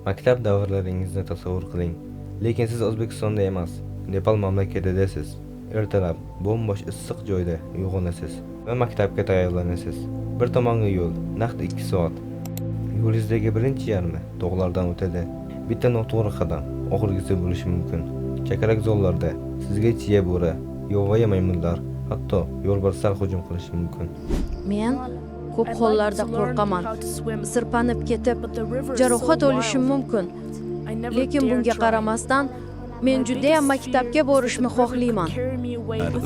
Maktab davrlaringizni tasavvur qiling. Lekin siz O'zbekistonda emas, Nepal mamlakatidasiz. Ertalab bo'm-bo'sh issiq joyda uyg'onasiz va maktabga tayyorlanasiz. Bir tomonga yo'l, naqd 2 soat. Yo'lingizdagi birinchi yarmi tog'lardan o'tadi. Bitta noto'g'ri qadam oxirgisi bo'lishi mumkin. Chakarak zollarda sizga chiya bo'ra, yovvoyi maymunlar, hatto yo'lbarslar hujum qilishi mumkin. Men ko'p hollarda qo'rqaman. Sirpanib ketib, jarohat olishim mumkin. Lekin bunga qaramasdan, men juda ham maktabga borishni xohlayman.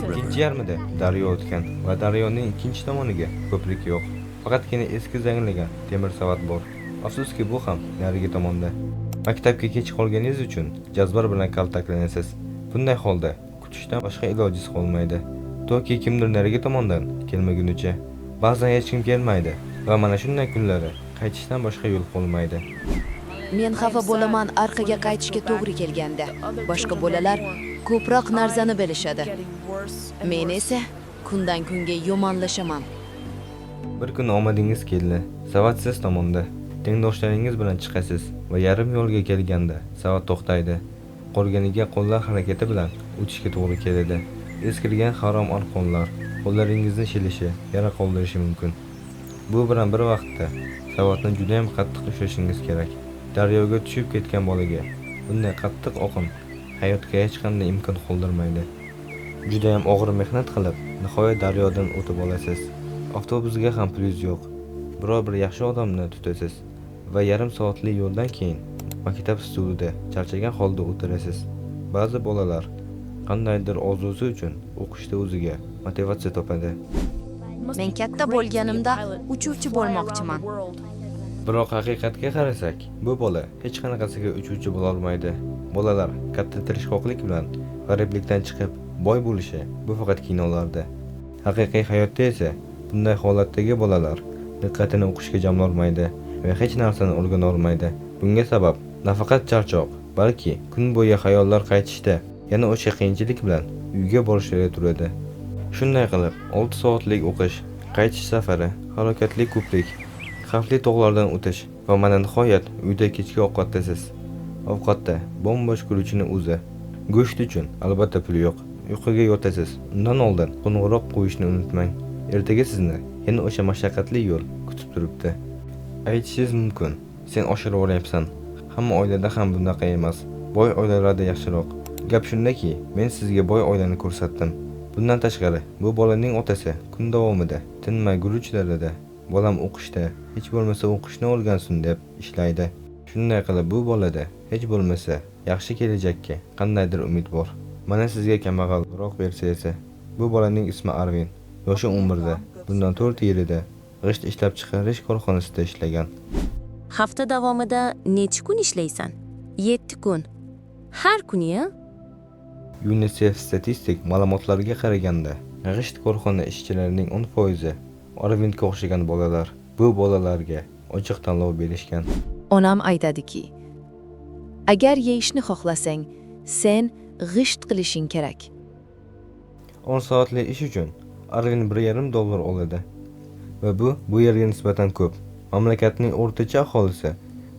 Ikkinchi yarmida daryo o'tgan va daryoning ikkinchi tomoniga ko'prik yo'q. Faqatgina eski zanglagan temir savat bor. Afsuski bu ham narigi tomonda. Maktabga kech qolganingiz uchun jazbar bilan kaltaklanasiz. Bunday holda kutishdan boshqa ilojingiz qolmaydi. Toki kimdir narigi tomondan kelmagunicha. Ba'zan hech kim kelmaydi va mana shunday kunlari qaytishdan boshqa yo'l qolmaydi. Men xafa bo'laman orqaga qaytishga to'g'ri kelganda. Boshqa bolalar ko'proq narsani bilishadi. Men esa kundan kunga yomonlashaman. Bir kun omadingiz keldi. Savat siz tomonda. Tengdoshlaringiz bilan chiqasiz va yarim yo'lga kelganda savat to'xtaydi. Qolganiga qo'llar harakati bilan o'tishga to'g'ri keladi. Eskirgan harom arqonlar qo'llaringizni shilishi, yara qoldirishi mumkin. Bu bilan bir vaqtda savatni juda ham qattiq ushlashingiz kerak. Daryoga tushib ketgan bolaga bunday qattiq oqim hayotga hech qanday imkon qoldirmaydi. Juda ham og'ir mehnat qilib, nihoyat daryodan o'tib olasiz. Avtobusga ham pulingiz yo'q. Biror bir yaxshi odamni tutasiz va yarim soatli yo'ldan keyin maktab stulida charchagan holda o'tirasiz. Ba'zi bolalar qandaydir orzusi uchun o'qishda o'ziga motivatsiya topadi. Men katta bo'lganimda uchuvchi bo'lmoqchiman. Biroq haqiqatga qarasak, bu bola hech qanaqasiga uchuvchi bo'la olmaydi. Bolalar katta tirishqoqlik bilan g'ariblikdan chiqib boy bo'lishi bu faqat kinolarda. Haqiqiy hayotda esa bunday holatdagi bolalar diqqatini o'qishga jamlolmaydi va hech narsani o'rgana olmaydi. Bunga sabab nafaqat charchoq, balki kun bo'yi xayollar qaytishda yana o'sha qiyinchilik bilan uyga borishga turadi. Shunday qilib, 6 soatlik o'qish, qaytish safari, halokatli ko'prik, xavfli tog'lardan o'tish va mana nihoyat uyda kechki ovqatdasiz. Ovqatda bo'm-bo'sh kulchini o'zi. Go'sht uchun albatta pul yo'q. Uyquga yotasiz. Undan oldin qo'ng'iroq qo'yishni unutmang. Ertaga sizni yana o'sha mashaqqatli yo'l kutib turibdi. Aytishingiz mumkin, sen oshirib olyapsan. Hamma oilada ham bunaqa emas. Boy oilalarda yaxshiroq. Gap shundaki, men sizga boy oilani ko'rsatdim. Bundan tashqari, bu bolaning otasi kun davomida tinmay guruchlarida bolam o'qishda, hech bo'lmasa o'qishni o'rgansin deb ishlaydi. Shunday qilib bu bolada hech bo'lmasa yaxshi kelajakka qandaydir umid bor. Mana sizga kambag'alroq bersa esa, bu bolaning ismi Arvin. Yoshi 11da, bundan 4 yilida g'isht ishlab chiqarish korxonasida ishlagan. Hafta davomida necha kun ishlaysan? 7 kun. Har kuni-ya? UNICEF statistik ma'lumotlarga qaraganda, g'isht korxona ishchilarining 10% Arvindga o'xshagan bolalar. Bu bolalarga ochiq tanlov berishgan. Onam aytadiki, agar yeyishni xohlasang, sen g'isht qilishing kerak. 10 soatli ish uchun Arvin $1.5 oladi. Va bu yerga nisbatan ko'p. Mamlakatning o'rtacha aholisi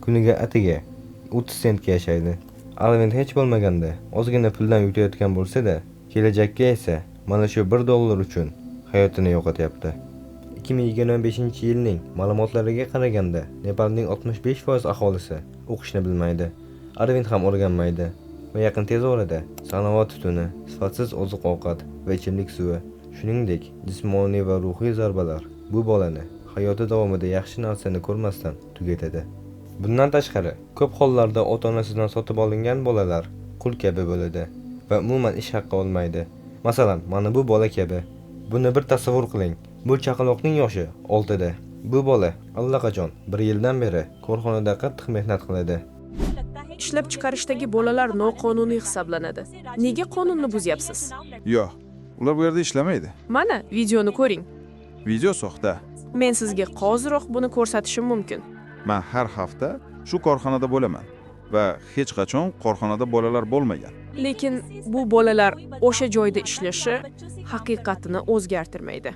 kuniga atiga 30 sentga yashaydi. Arvin hech bo'lmaganda ozgina puldan yutayotgan bo'lsa-da, kelajakka esa mana shu $1 uchun hayotini yo'qotyapti. 2025-yilning ma'lumotlariga qaraganda, Nepalning 65% aholisi o'qishni bilmaydi. Arvin ham o'rganmaydi va yaqin tez orada sanoat tutuni, sifatsiz oziq-ovqat va ichimlik suvi, shuningdek jismoniy va ruhiy zarbalar bu bolani hayoti davomida yaxshi narsani ko'rmasdan tugatadi. Bundan tashqari, ko'p hollarda ota-onasidan sotib olingan bolalar qul kabi bo'ladi va umuman ish haqqi olmaydi. Masalan, mana bu bola kabi. Buni bir tasavvur qiling. Bu chaqaloqning yoshi 6 da. Bu bola allaqachon 1 yildan beri korxonada qattiq mehnat qiladi. Ishlab chiqarishdagi bolalar noqonuniy hisoblanadi. Nega qonunni buzyapsiz? Yo'q, ular bu yerda ishlamaydi. Mana videoni ko'ring. Video soxta. Men sizga hozirroq buni ko'rsatishim mumkin. Men har hafta shu korxonada bo'laman va hech qachon korxonada bolalar bo'lmagan. Lekin bu bolalar o'sha joyda ishlashi haqiqatini o'zgartirmaydi.